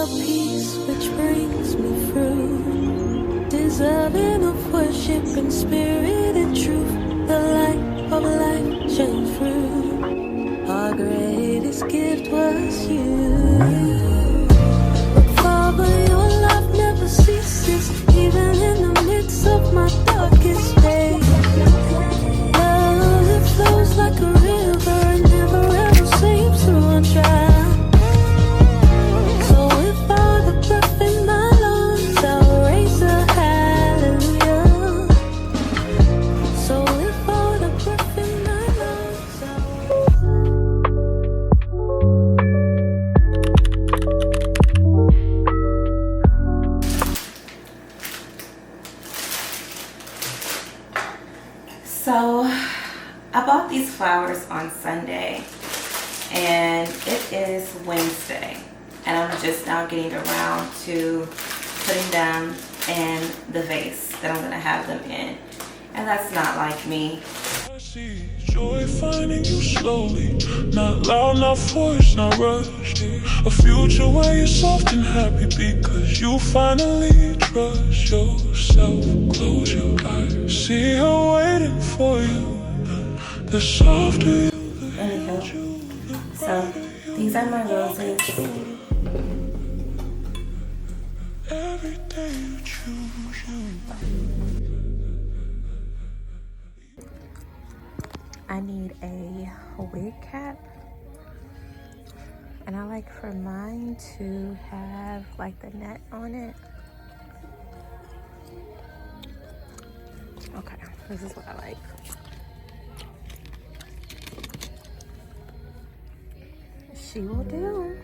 of peace which brings me through, deserving of worship in spirit and truth. The light of life shines through. Our greatest gift was you. But Father, your love never ceases, even in the midst of my darkest days. Love, it flows like a river and never ever seems to run dry. So with all the breath in my lungs, I'll raise a hallelujah. So with all the breath in my lungs, So I bought these flowers on Sunday and it is Wednesday and I'm just now getting around to putting them in the vase that I'm gonna have them in, and that's not like me. I see joy finding you slowly, not loud, not forced, not rushed. A future where you're soft and happy because you finally trust yourself. Close your eyes, see her waiting for you. The softer you, Anywho, so these are my roses. every day you choose you. I need a wig cap, and I like for mine to have like the net on it. Okay, this is what I like. She will do.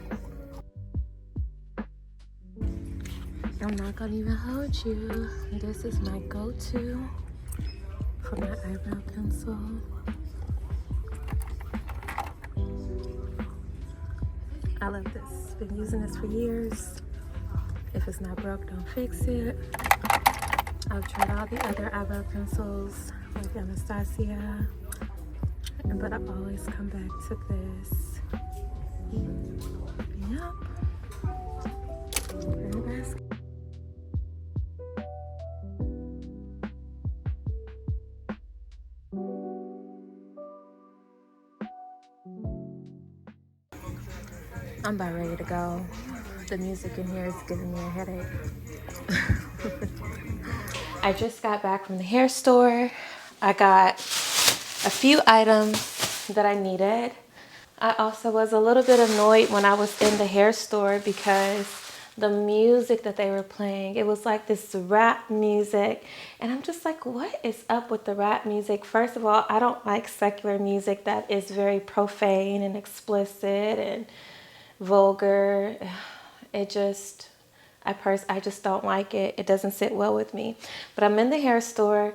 I'm not gonna even hold you. This is my go-to for my eyebrow pencil. I love this. Been using this for years. If it's not broke, don't fix it. I've tried all the other eyebrow pencils, like Anastasia, but I've always come back to this. Yep. In the basket. I'm about ready to go. The music in here is giving me a headache. I just got back from the hair store. I got a few items that I needed. I also was a little bit annoyed when I was in the hair store because the music that they were playing, it was like this rap music. And I'm just like, what is up with the rap music? First of all, I don't like secular music that is very profane and explicit and vulgar. It just, I just don't like it. It doesn't sit well with me. But I'm in the hair store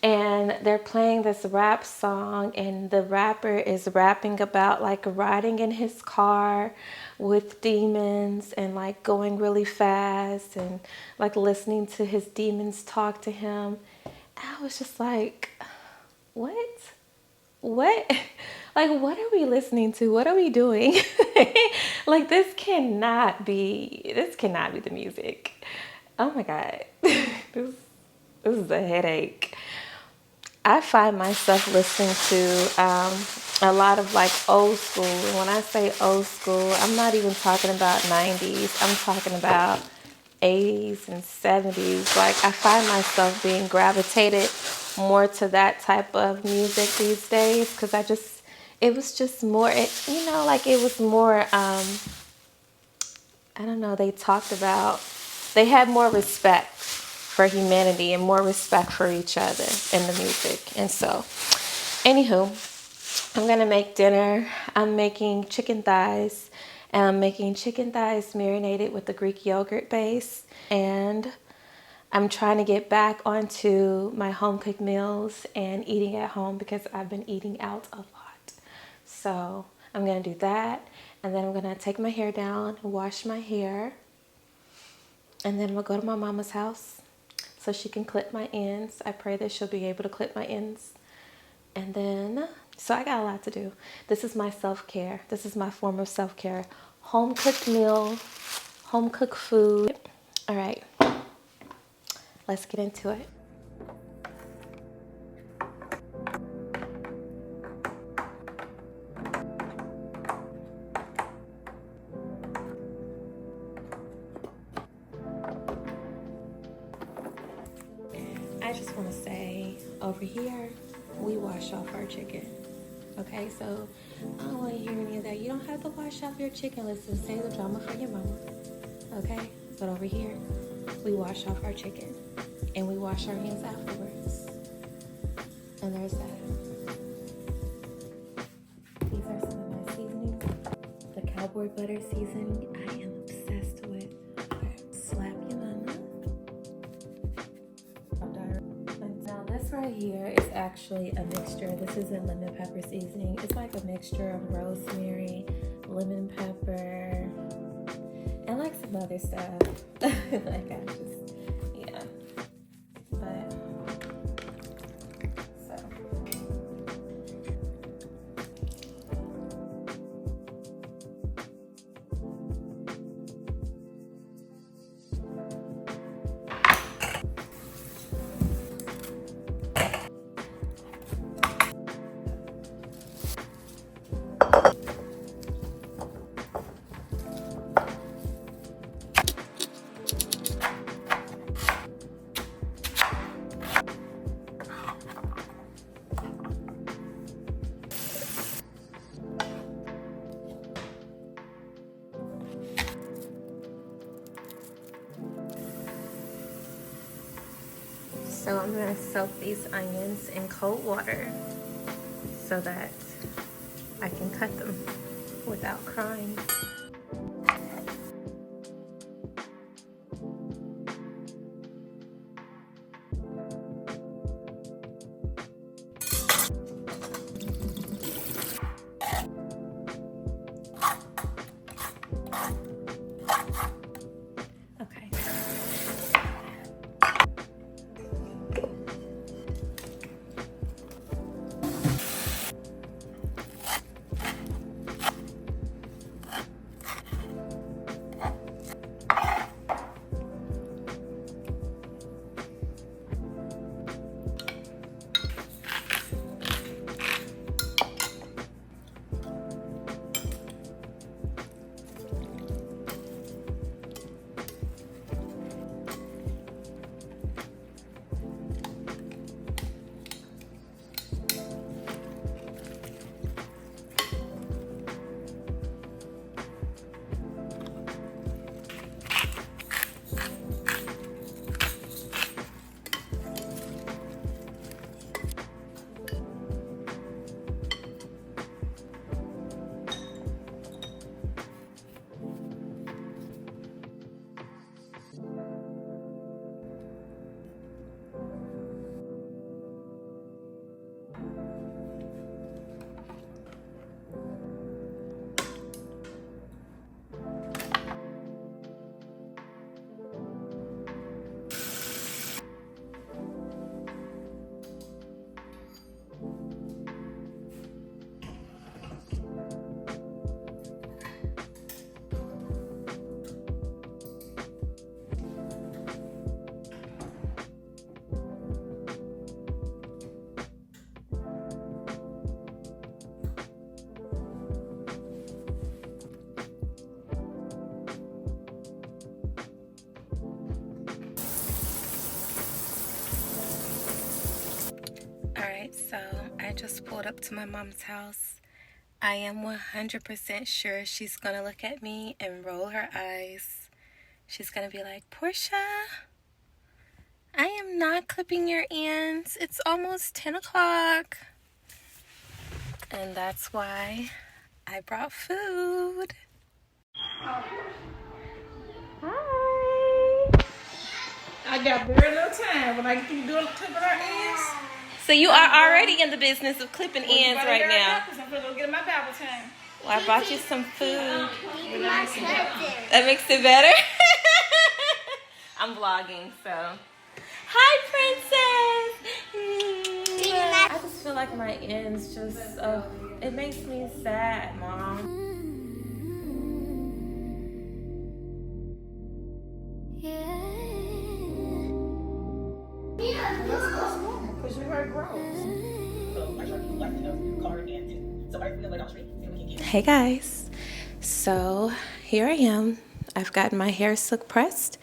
and they're playing this rap song, and the rapper is rapping about like riding in his car with demons and like going really fast and like listening to his demons talk to him. And I was just like, what? Like, what are we listening to? What are we doing? Like, this cannot be the music. Oh my God. This is a headache. I find myself listening to a lot of like old school. And when I say old school, I'm not even talking about 90s. I'm talking about 80s and 70s. Like, I find myself being gravitated more to that type of music these days because it was just more, like it was more, I don't know, they had more respect for humanity and more respect for each other in the music. And so, anywho, I'm gonna make dinner. I'm making chicken thighs, and I'm making chicken thighs marinated with the Greek yogurt base. And I'm trying to get back onto my home cooked meals and eating at home because I've been eating out a lot. So I'm gonna do that, and then I'm gonna take my hair down, wash my hair, and then I'm gonna go to my mama's house so she can clip my ends. I pray that she'll be able to clip my ends. And then, so I got a lot to do. This is my self-care. This is my form of self-care. Home cooked meal, home cooked food. All right, let's get into it. I just want to say, over here, we wash off our chicken. Okay, so I don't want to hear any of that. You don't have to wash off your chicken. Listen, save the drama for your mama. Okay, but over here, we wash off our chicken, and we wash our hands afterwards. And there's that. These are some of my seasonings. The cowboy butter seasoning, I am obsessed with. Slap your mama. And now this right here is actually a mixture. This isn't lemon pepper seasoning. It's like a mixture of rosemary, lemon pepper, and like some other stuff. Like I just, yeah. But so. So I'm gonna soak these onions in cold water so that I can cut them without crying. Okay. Alright, so I just pulled up to my mom's house. I am 100% sure she's gonna look at me and roll her eyes. She's gonna be like, Portia, I am not clipping your ends. It's almost 10 o'clock. And that's why I brought food. Hi. I got very little time when I get you doing clipping our ends. So you are already in the business of clipping ends right now. Because I'm going to go get my Bible time. Well, I brought you some food. That That makes it better. I'm vlogging, so. Hi, princess. I just feel like my ends just, it makes me sad, Mom. everywhere grows. So I try to keep like card and so everything like on street and we can get. Hey guys, so here I am. I've gotten my hair silk pressed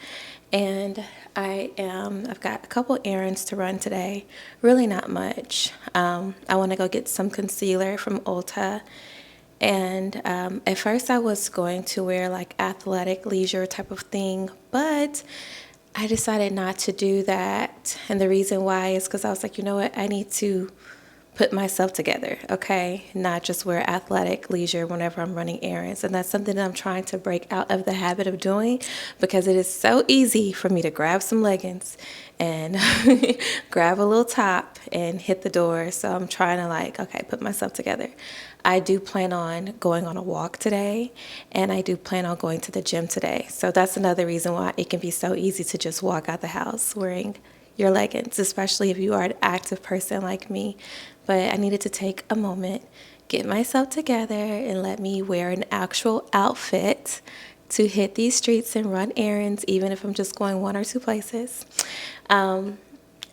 and I've got a couple errands to run today. Really not much. I want to go get some concealer from Ulta. And at first I was going to wear like athletic leisure type of thing, but I decided not to do that. And the reason why is because I was like, you know what, I need to put myself together, okay? Not just wear athletic leisure whenever I'm running errands. And that's something that I'm trying to break out of the habit of doing, because it is so easy for me to grab some leggings and grab a little top and hit the door. So I'm trying to like, okay, put myself together. I do plan on going on a walk today, and I do plan on going to the gym today. So that's another reason why it can be so easy to just walk out the house wearing your leggings, especially if you are an active person like me. But I needed to take a moment, get myself together, and let me wear an actual outfit to hit these streets and run errands, even if I'm just going one or two places. And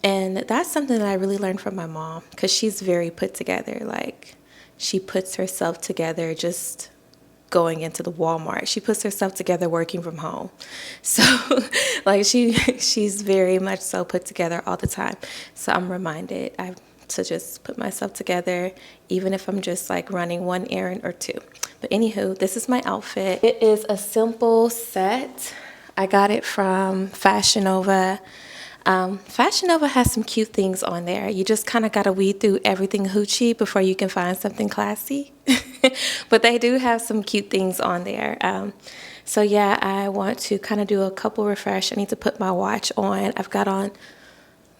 that's something that I really learned from my mom, because she's very put together. Like, she puts herself together just going into the Walmart. She puts herself together working from home. So like she's very much so put together all the time. So I'm reminded to just put myself together, even if I'm just like running one errand or two. But anywho, this is my outfit. It is a simple set. I got it from Fashion Nova. Fashion Nova has some cute things on there. You just kind of got to weed through everything hoochie before you can find something classy. But they do have some cute things on there. So yeah, I want to kind of do a couple refresh. I need to put my watch on. I've got on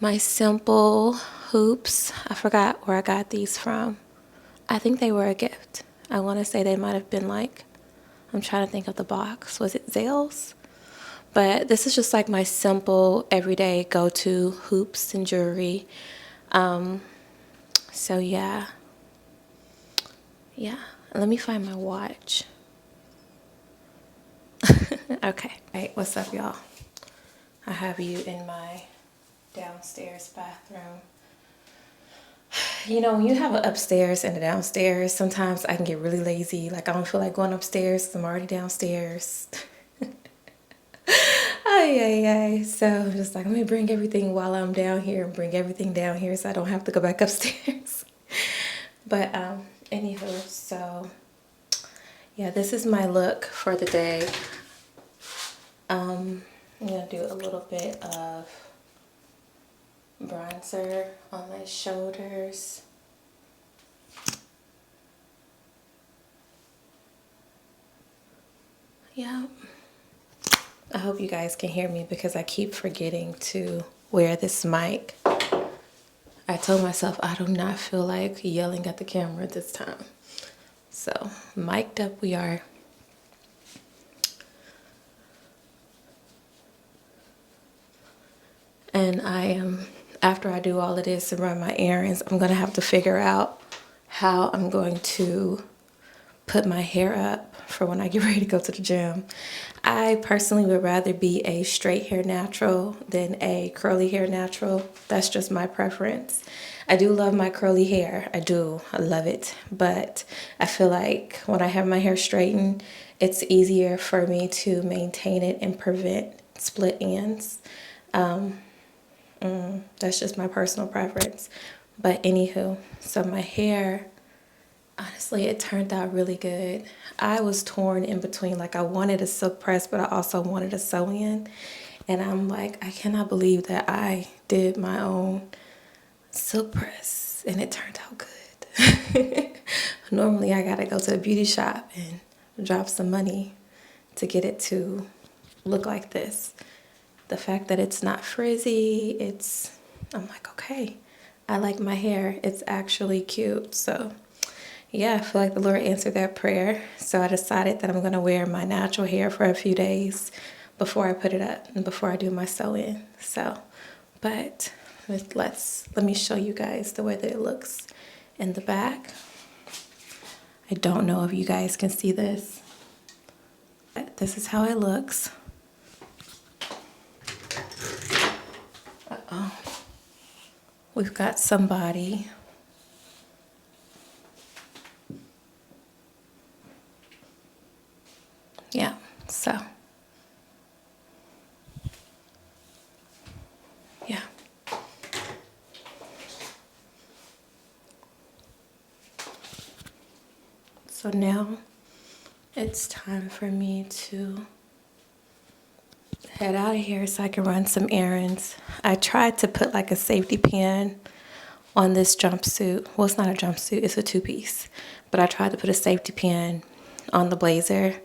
my simple hoops. I forgot where I got these from. I think they were a gift. I want to say they might have been like, I'm trying to think of the box. Was it Zales? But this is just like my simple everyday go-to hoops and jewelry. So yeah. Let me find my watch. Okay. Hey, what's up, y'all? I have you in my downstairs bathroom. You know, when you have an upstairs and a downstairs, sometimes I can get really lazy. Like, I don't feel like going upstairs because I'm already downstairs. Ay. So I'm just like, let me bring everything while I'm down here and bring everything down here so I don't have to go back upstairs. But anywho, so yeah, this is my look for the day. I'm gonna do a little bit of bronzer on my shoulders. Yeah. I hope you guys can hear me because I keep forgetting to wear this mic. I told myself I do not feel like yelling at the camera this time. So, mic'd up we are. And after I do all of this and run my errands, I'm going to have to figure out how I'm going to put my hair up for when I get ready to go to the gym. I personally would rather be a straight hair natural than a curly hair natural. That's just my preference. I do love my curly hair. I love it. But I feel like when I have my hair straightened, it's easier for me to maintain it and prevent split ends. That's just my personal preference. But anywho, so my hair, honestly, it turned out really good. I was torn in between. Like, I wanted a silk press, but I also wanted a sew-in. And I'm like, I cannot believe that I did my own silk press and it turned out good. Normally, I gotta go to a beauty shop and drop some money to get it to look like this. The fact that it's not frizzy, I'm like, okay, I like my hair. It's actually cute. So yeah, I feel like the Lord answered that prayer. So I decided that I'm going to wear my natural hair for a few days before I put it up and before I do my sew-in. So, but let me show you guys the way that it looks in the back. I don't know if you guys can see this. But this is how it looks. We've got somebody. Yeah, so. Yeah. So now it's time for me to head out of here so I can run some errands. I tried to put like a safety pin on this jumpsuit. Well, it's not a jumpsuit, it's a two-piece. But I tried to put a safety pin on the blazer.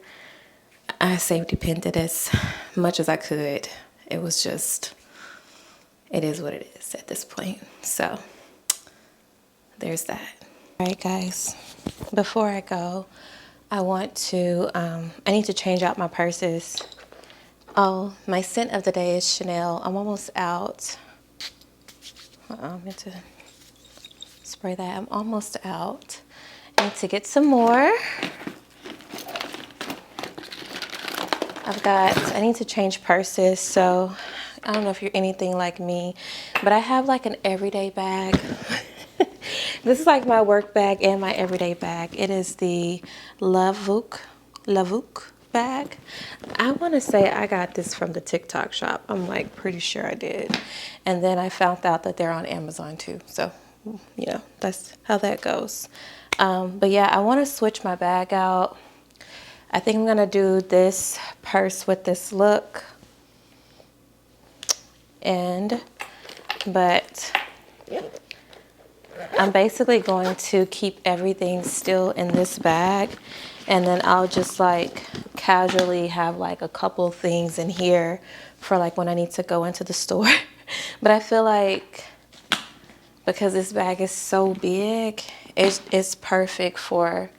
I safety pinned it as much as I could. It was just, it is what it is at this point. So there's that. All right, guys, before I go, I need to change out my purses. Oh, my scent of the day is Chanel. I'm almost out. I meant to spray that. I'm almost out. I need to get some more. I need to change purses, so I don't know if you're anything like me, but I have like an everyday bag. This is like my work bag and my everyday bag. It is the Lavuk bag. I want to say I got this from the TikTok shop. I'm like pretty sure I did. And then I found out that they're on Amazon too. So, you know, that's how that goes. But yeah, I want to switch my bag out. I think I'm going to do this purse with this look. But I'm basically going to keep everything still in this bag, and then I'll just like casually have like a couple things in here for like when I need to go into the store. But I feel like because this bag is so big, it's perfect for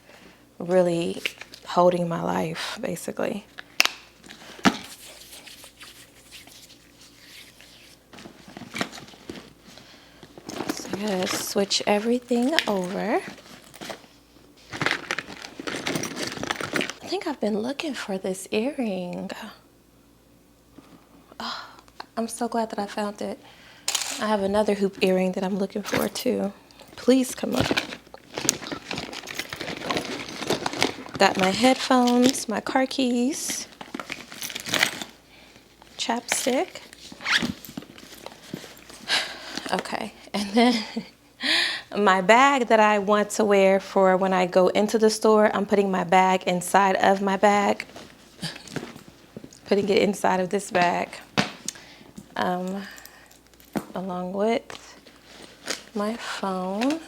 really holding my life, basically. So I'm gonna switch everything over. I think I've been looking for this earring. Oh, I'm so glad that I found it. I have another hoop earring that I'm looking for too. Please come up. Got my headphones, my car keys, chapstick. Okay, and then my bag that I want to wear for when I go into the store, I'm putting my bag inside of my bag. Putting it inside of this bag. Along with my phone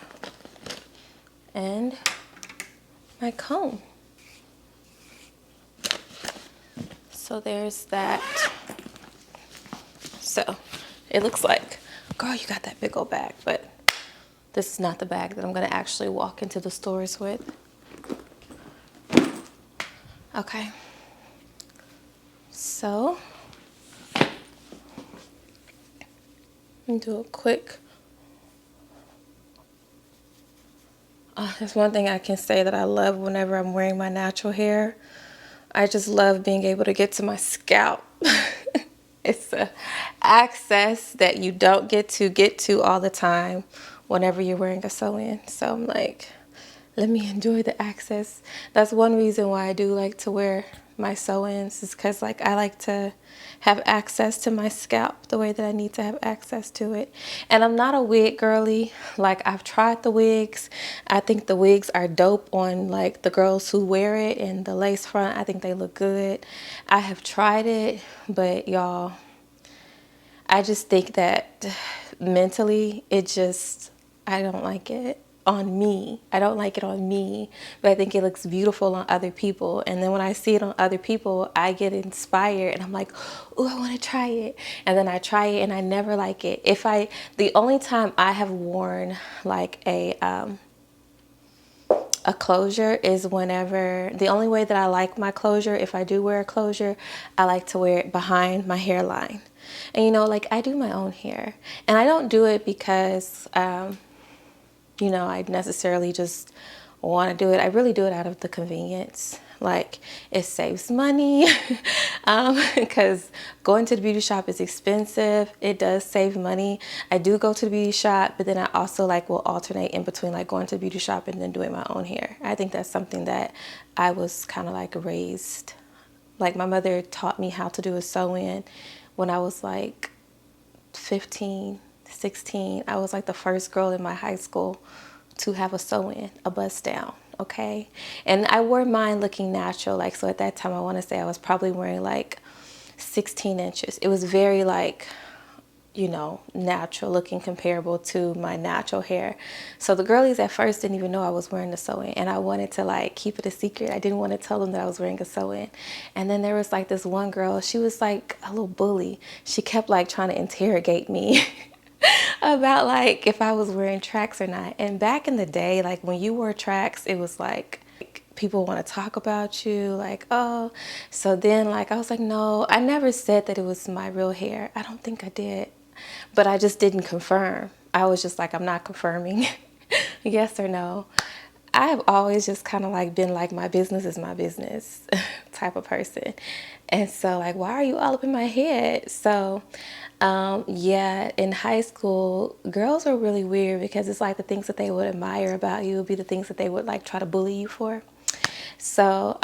and my comb. So there's that. So it looks like, girl, you got that big old bag, but this is not the bag that I'm gonna actually walk into the stores with. Okay. So do a quick. There's one thing I can say that I love whenever I'm wearing my natural hair. I just love being able to get to my scalp. It's a access that you don't get to all the time whenever you're wearing a sew-in. So I'm like, let me enjoy the access. That's one reason why I do like to wear my sew-ins, is because like I like to have access to my scalp the way that I need to have access to it. And I'm not a wig girly. Like, I've tried the wigs. I think the wigs are dope on like the girls who wear it, and the lace front, I think they look good. I have tried it, but y'all, I just think that mentally I don't like it on me. I don't like it on me, but I think it looks beautiful on other people. And then when I see it on other people, I get inspired and I'm like, oh, I want to try it. And then I try it and I never like it. The only time I have worn like a closure is whenever, the only way that I like my closure, if I do wear a closure, I like to wear it behind my hairline. And you know, like I do my own hair, and I don't do it because you know, I necessarily just want to do it. I really do it out of the convenience. Like, it saves money because going to the beauty shop is expensive. It does save money. I do go to the beauty shop, but then I also like will alternate in between like going to the beauty shop and then doing my own hair. I think that's something that I was kind of like raised. Like, my mother taught me how to do a sew-in when I was like 15, 16. I was like the first girl in my high school to have a sew-in, a bust down, okay? And I wore mine looking natural. Like, so at that time, I want to say I was probably wearing like 16 inches. It was very like, you know, natural looking, comparable to my natural hair. So the girlies at first didn't even know I was wearing a sew-in, and I wanted to like keep it a secret. I didn't want to tell them that I was wearing a sew-in. And then there was like this one girl, she was like a little bully. She kept like trying to interrogate me about like if I was wearing tracks or not. And back in the day, like when you wore tracks, it was like people want to talk about you, like, oh. So then like I was like, no, I never said that it was my real hair. I don't think I did, but I just didn't confirm. I was just like, I'm not confirming yes or no. I've always just kind of like been like, my business is my business type of person. And so like, why are you all up in my head? So yeah, in high school, girls are really weird because it's like the things that they would admire about you would be the things that they would like try to bully you for. So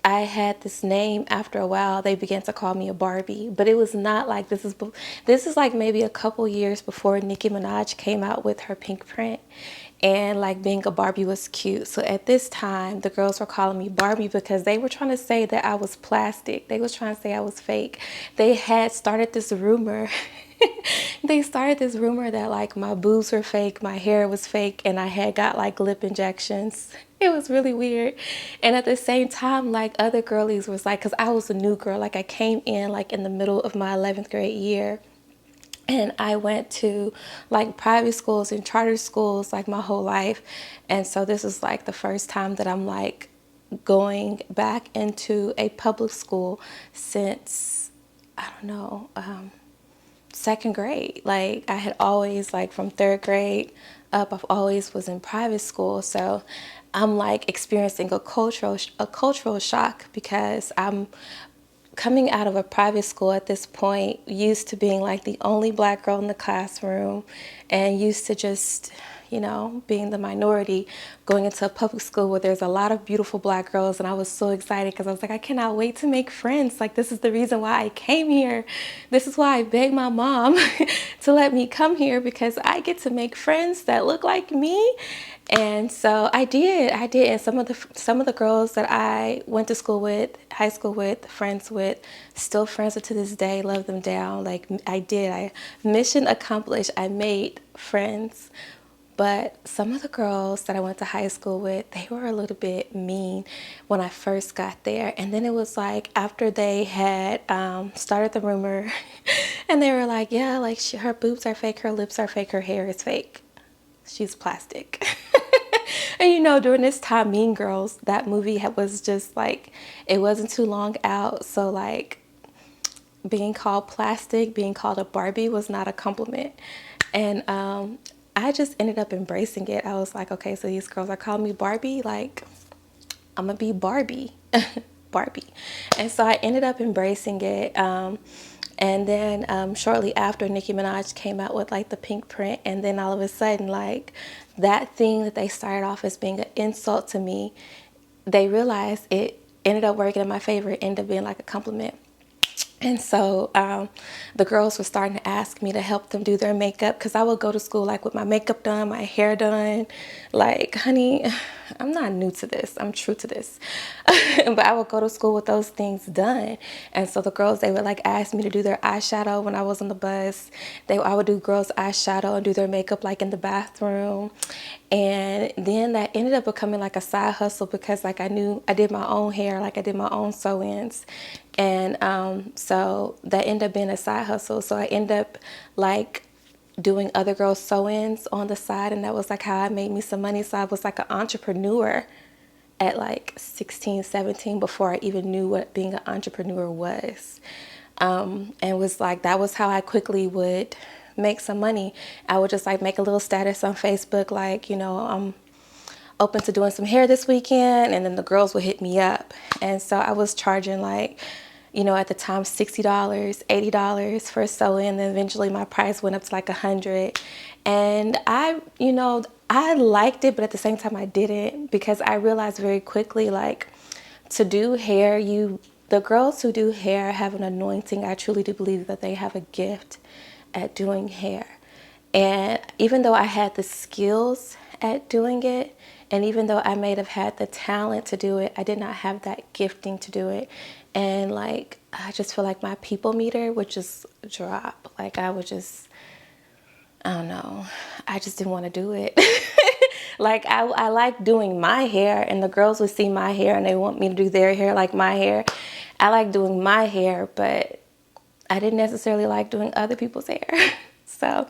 I had this name. After a while, they began to call me a Barbie, but it was not like this is like maybe a couple years before Nicki Minaj came out with her pink print, and like being a Barbie was cute. So at this time, the girls were calling me Barbie because they were trying to say that I was plastic. They was trying to say I was fake. They had started this rumor. They started this rumor that like my boobs were fake, my hair was fake, and I had got like lip injections. It was really weird. And at the same time, like other girlies was like, because I was a new girl, like I came in like in the middle of my 11th grade year. And I went to like private schools and charter schools like my whole life. And so this is like the first time that I'm like going back into a public school since, I don't know, second grade. Like I had always, like from third grade up, I've always was in private school. So I'm like experiencing a cultural shock because I'm coming out of a private school at this point, used to being like the only black girl in the classroom and used to just, you know, being the minority, going into a public school where there's a lot of beautiful black girls. And I was so excited because I was like, I cannot wait to make friends. Like, this is the reason why I came here. This is why I begged my mom to let me come here, because I get to make friends that look like me. And so I did. And some of the girls that I went to school with, high school with, friends with, still friends with to this day, love them down. Like I mission accomplished. I made friends. But some of the girls that I went to high school with, they were a little bit mean when I first got there. And then it was like after they had started the rumor and they were like, yeah, like her boobs are fake, her lips are fake, her hair is fake. She's plastic. And you know, during this time, Mean Girls, that movie was just like, it wasn't too long out. So like being called plastic, being called a Barbie was not a compliment. And I just ended up embracing it. I was like, okay, so these girls are calling me Barbie, like I'm gonna be Barbie. Barbie. And so I ended up embracing it. And then shortly after, Nicki Minaj came out with like the pink print, and then all of a sudden, like that thing that they started off as being an insult to me, they realized it ended up working in my favor. It ended up being like a compliment. And so the girls were starting to ask me to help them do their makeup, because I would go to school like with my makeup done, my hair done. Like, honey, I'm not new to this. I'm true to this. But I would go to school with those things done. And so the girls, they would like ask me to do their eyeshadow when I was on the bus. I would do girls' eyeshadow and do their makeup like in the bathroom. And then that ended up becoming like a side hustle, because like I knew I did my own hair, like I did my own sew-ins. And so that ended up being a side hustle. So I ended up like doing other girls' sew-ins on the side, and that was like how I made me some money. So I was like an entrepreneur at like 16, 17 before I even knew what being an entrepreneur was. And was like, that was how I quickly would make some money. I would just like make a little status on Facebook, like, you know, open to doing some hair this weekend, and then the girls would hit me up. And so I was charging like, you know, at the time $60, $80 for a sew-in. And then eventually my price went up to like $100. And I, you know, I liked it, but at the same time I didn't, because I realized very quickly, like, to do hair, the girls who do hair have an anointing. I truly do believe that they have a gift at doing hair. And even though I had the skills at doing it, and even though I may have had the talent to do it, I did not have that gifting to do it. And like, I just feel like my people meter would just drop. Like, I would just, I don't know, I just didn't want to do it. Like, I like doing my hair, and the girls would see my hair and they want me to do their hair like my hair. I like doing my hair, but I didn't necessarily like doing other people's hair. So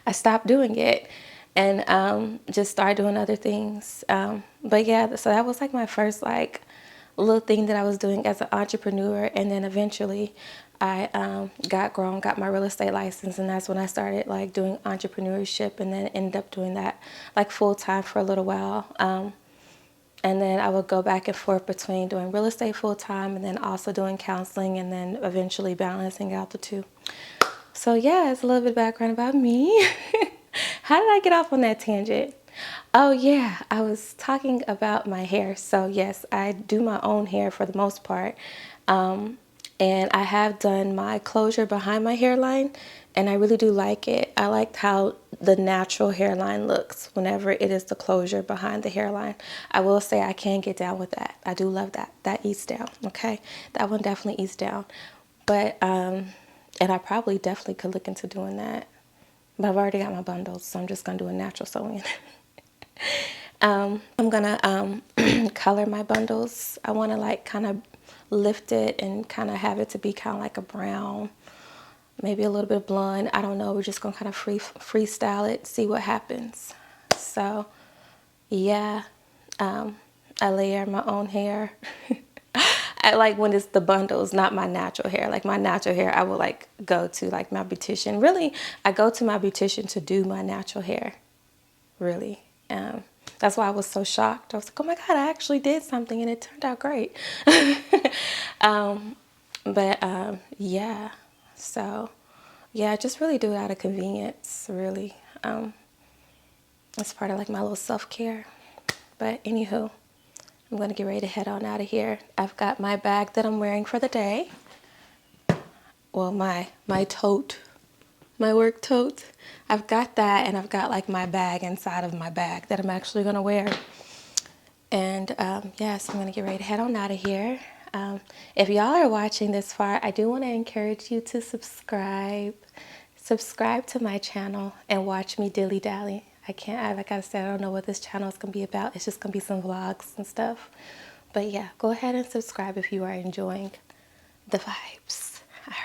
I stopped doing it and just started doing other things. But yeah, so that was like my first like little thing that I was doing as an entrepreneur. And then eventually I got my real estate license, and that's when I started like doing entrepreneurship, and then ended up doing that like full time for a little while. And then I would go back and forth between doing real estate full time and then also doing counseling, and then eventually balancing out the two. So yeah, it's a little bit of background about me. How did I get off on that tangent? Oh yeah, I was talking about my hair. So yes, I do my own hair for the most part. And I have done my closure behind my hairline, and I really do like it. I liked how the natural hairline looks whenever it is the closure behind the hairline. I will say I can get down with that. I do love that. That eats down, okay? That one definitely eats down. But, and I probably definitely could look into doing that. But I've already got my bundles, so I'm just going to do a natural sew-in. I'm going to color my bundles. I want to like kind of lift it and kind of have it to be kind of like a brown, maybe a little bit blonde. I don't know. We're just going to kind of freestyle it, see what happens. So yeah, I layer my own hair. I like when it's the bundles, not my natural hair. Like my natural hair, I will like go to like my beautician. Really, I go to my beautician to do my natural hair. Really. That's why I was so shocked. I was like, oh my God, I actually did something and it turned out great. Yeah. So yeah, I just really do it out of convenience, really. It's part of like my little self-care. But anywho, I'm going to get ready to head on out of here. I've got my bag that I'm wearing for the day. Well, my tote, my work tote. I've got that, and I've got like my bag inside of my bag that I'm actually going to wear. And yeah, so I'm going to get ready to head on out of here. If y'all are watching this far, I do want to encourage you to subscribe to my channel and watch me dilly dally. Like I said, I don't know what this channel is going to be about. It's just going to be some vlogs and stuff. But yeah, go ahead and subscribe if you are enjoying the vibes. All right.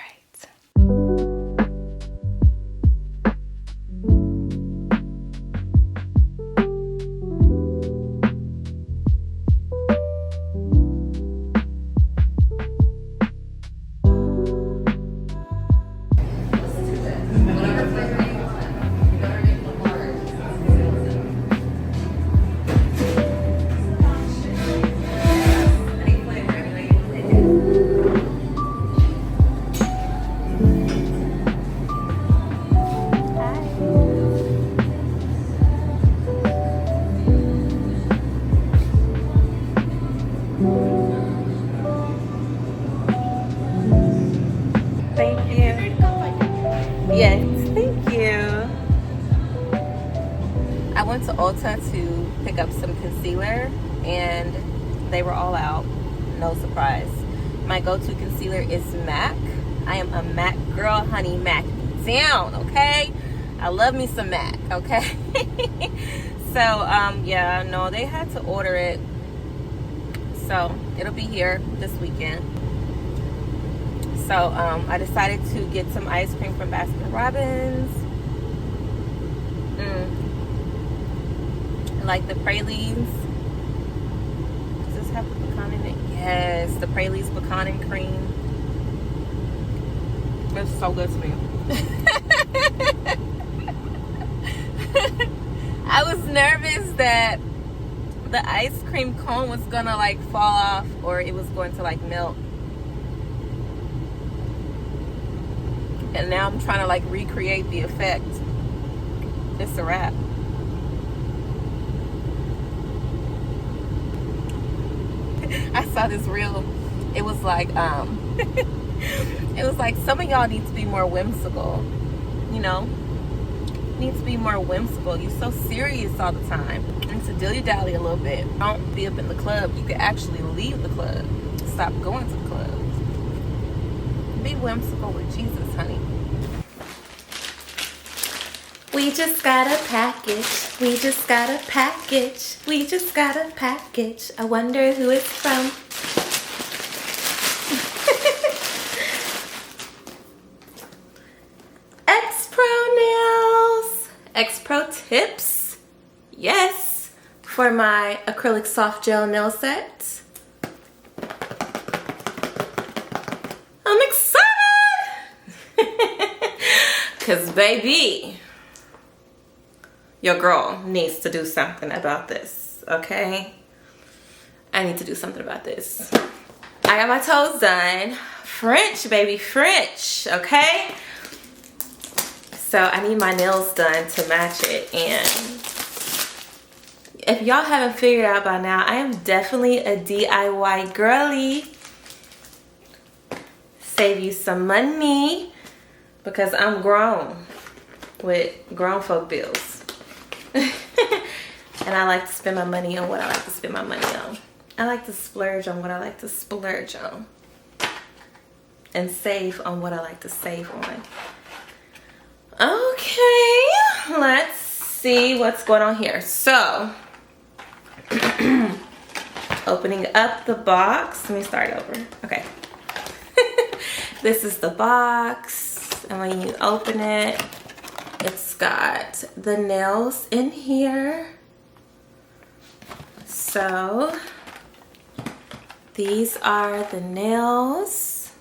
I went to Ulta to pick up some concealer, and they were all out. No surprise. My go-to concealer is MAC. I am a MAC girl, honey. MAC down, okay? I love me some MAC, okay? So, yeah, no, they had to order it. So, it'll be here this weekend. So, I decided to get some ice cream from Baskin Robbins. I like the pralines. Does this have pecan in it? Yes, the pralines pecan and cream. It's so good to me. I was nervous that the ice cream cone was gonna like fall off, or it was going to like melt. And now I'm trying to like recreate the effect. It's a wrap. I saw this reel. It was like it was like, some of y'all need to be more whimsical, you know? Need to be more whimsical. You're so serious all the time. And to dilly-dally a little bit. Don't be up in the club. You can actually leave the club. Stop going to the club. Be whimsical with Jesus, honey. We just got a package. We just got a package. We just got a package. I wonder who it's from. X-Pro nails. X-Pro tips. Yes. For my acrylic soft gel nail set. I'm excited. Cause baby, your girl needs to do something about this, okay? I need to do something about this. I got my toes done. French, baby, French, okay? So I need my nails done to match it. And if y'all haven't figured out by now, I am definitely a DIY girly. Save you some money because I'm grown with grown folk bills. And I like to spend my money on what I like to spend my money on. I like to splurge on what I like to splurge on. And save on what I like to save on. Okay, let's see what's going on here. So, opening up the box. Let me start over. Okay. This is the box. And when you open it, it's got the nails in here. So these are the nails.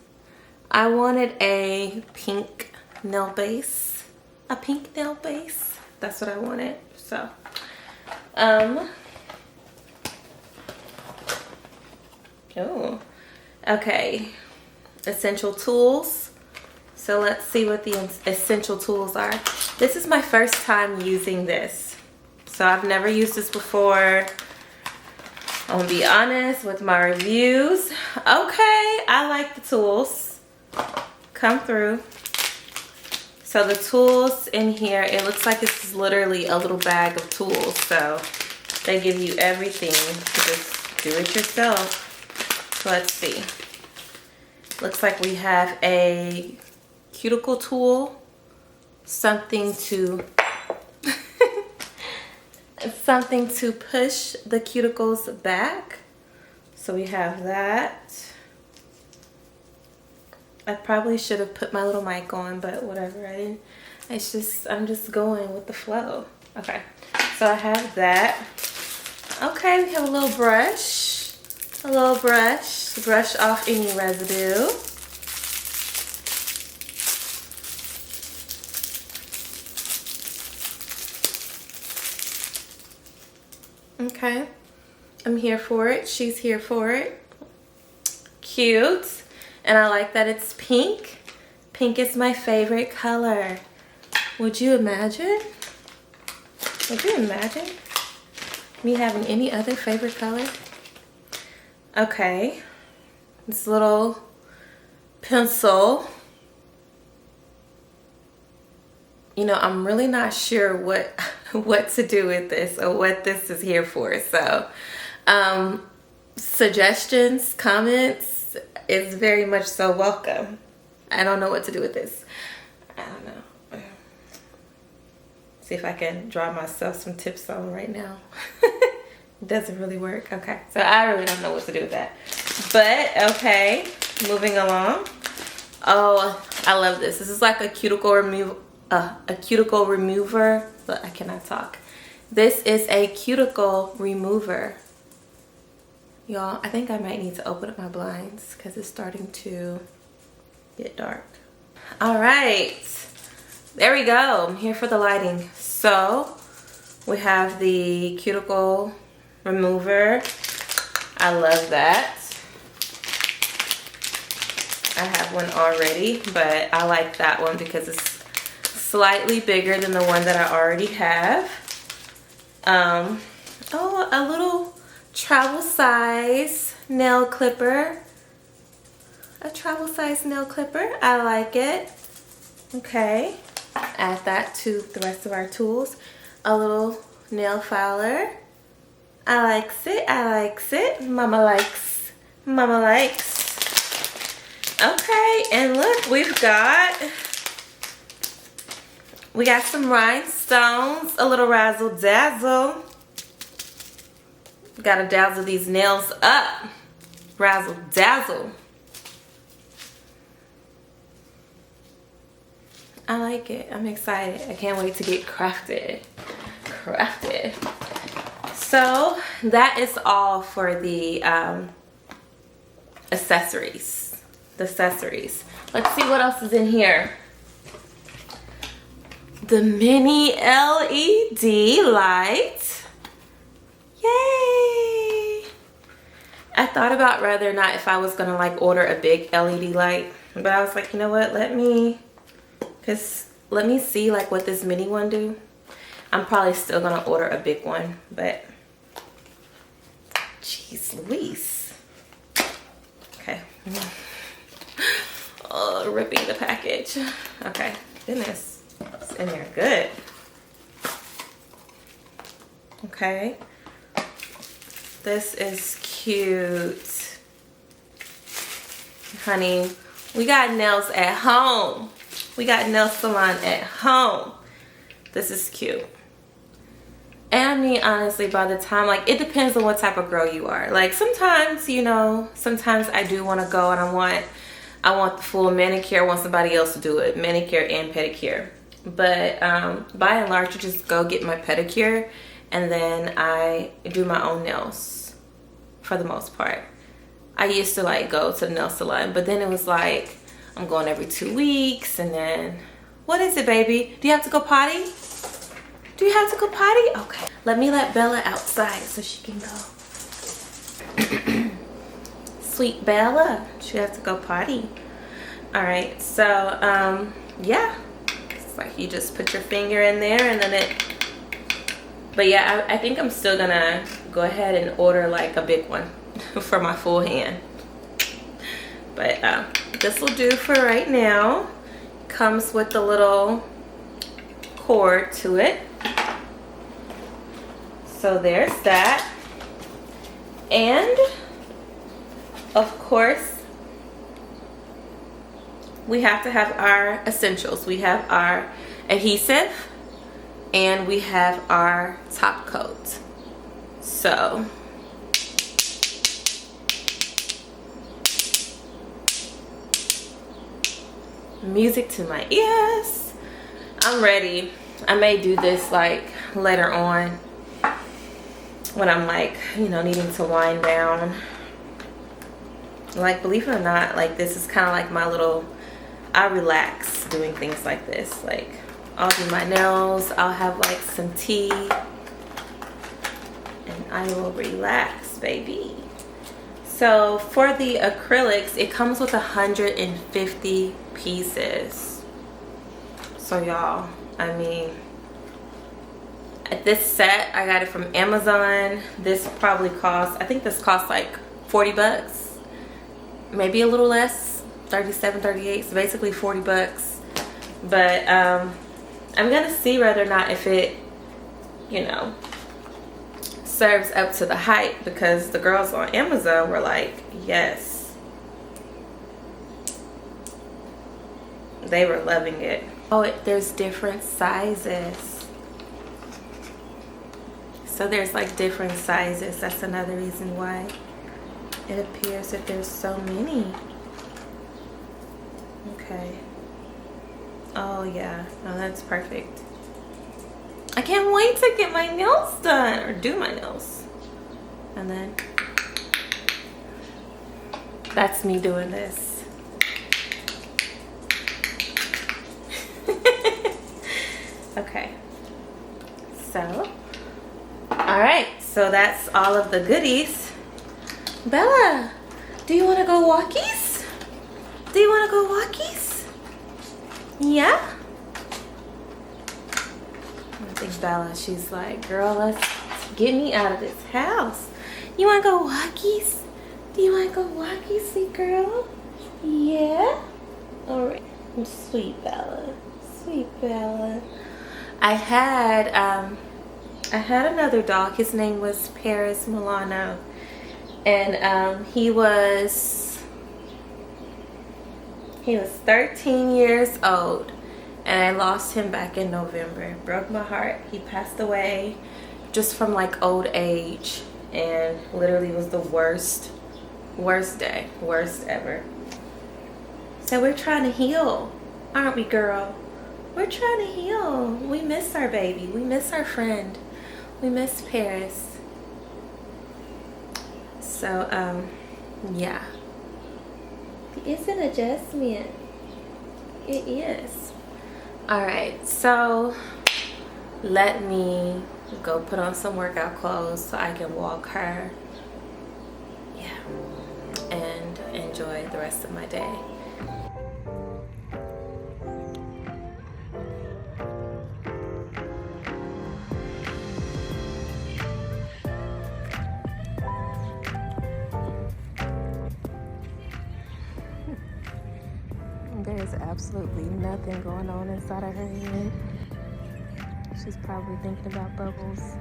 I wanted a pink nail base. A pink nail base. That's what I wanted. So oh, okay. Essential tools. So let's see what the essential tools are. This is my first time using this. So I've never used this before. I'm gonna be honest with my reviews. Okay, I like the tools. Come through. So the tools in here, it looks like it's literally a little bag of tools. So they give you everything to just do it yourself. So let's see. Looks like we have a cuticle tool, something to something to push the cuticles back. So we have that. I probably should have put my little mic on, but whatever. I didn't. I'm just going with the flow. Okay, so I have that. Okay, we have a little brush, to brush off any residue. Okay, I'm here for it. She's here for it. Cute. And I like that it's pink. Pink is my favorite color. Would you imagine? Would you imagine me having any other favorite color? Okay. This little pencil. You know, I'm really not sure what to do with this or what this is here for. So, suggestions, comments is very much so welcome. I don't know what to do with this. I don't know. See if I can draw myself some tips on right now. It doesn't really work. Okay, so I really don't know what to do with that. But okay, moving along. Oh, I love this. This is like a cuticle remover, but I cannot talk. This is a cuticle remover. Y'all, I think I might need to open up my blinds because it's starting to get dark. All right, there we go. I'm here for the lighting. So we have the cuticle remover. I love that. I have one already, but I like that one because it's slightly bigger than the one that I already have. Oh, a little travel size nail clipper. A travel size nail clipper. I like it. Okay. Add that to the rest of our tools. A little nail filer. I likes it. I likes it. Mama likes. Mama likes. Okay, and look, we got some rhinestones, a little razzle dazzle. Gotta dazzle these nails up. Razzle dazzle. I like it. I'm excited. I can't wait to get crafted. So that is all for the accessories. Let's see what else is in here. The mini LED light. Yay! I thought about whether or not if I was gonna like order a big LED light, but I was like, you know what, let me see like what this mini one do. I'm probably still gonna order a big one, but jeez Louise. Okay. Oh, ripping the package. Okay, goodness, it's in there good. Okay, this is cute. Honey, we got nails at home. We got nail salon at home. This is cute. And I mean, honestly, by the time, like, it depends on what type of girl you are. Like, sometimes, you know, sometimes I do want to go and I want the full manicure. I want somebody else to do it, manicure and pedicure. But by and large, I just go get my pedicure and then I do my own nails for the most part. I used to like go to the nail salon, but then it was like I'm going every 2 weeks, and then what is it, baby? Do you have to go potty? Do you have to go potty? Okay, let me let Bella outside so she can go. Sweet Bella, she has to go potty. All right, so yeah, it's like you just put your finger in there and then it, but yeah, I think I'm still gonna go ahead and order like a big one for my full hand. But this will do for right now. Comes with the little cord to it. So there's that. And of course, we have to have our essentials. We have our adhesive and we have our top coat. So music to my ears. I'm ready. I may do this like later on when I'm like, you know, needing to wind down. Like, believe it or not, like this is kind of like my little, I relax doing things like this. Like, I'll do my nails, I'll have like some tea, and I will relax, baby. So for the acrylics, it comes with 150 pieces. So y'all, I mean, at this set, I got it from Amazon. This probably cost, I think this cost like 40 bucks, maybe a little less, 37, 38, so basically 40 bucks. But I'm gonna see whether or not if it, you know, serves up to the hype, because the girls on Amazon were like, yes, they were loving it. Oh, there's different sizes. So there's like different sizes. That's another reason why it appears that there's so many. Okay. Oh yeah, no, that's perfect. I can't wait to get my nails done, or do my nails. And then that's me doing this. Okay. So, all right. So that's all of the goodies. Bella, do you want to go walkies? Do you want to go walkies? Yeah? I think Bella, she's like, girl, let's get me out of this house. You want to go walkies? Do you want to go walkies, sweet girl? Yeah? All right. Sweet Bella. Sweet Bella. I had another dog. His name was Paris Milano. And he was 13 years old. And I lost him back in November. It broke my heart. He passed away just from like old age. And literally was the worst day. Worst ever. So we're trying to heal. Aren't we, girl? We're trying to heal. We miss our baby. We miss our friend. We miss Paris. So, yeah. It's an adjustment. It is. Alright, so let me go put on some workout clothes so I can walk her. Yeah. And enjoy the rest of my day. There's absolutely nothing going on inside of her head. She's probably thinking about Bubbles.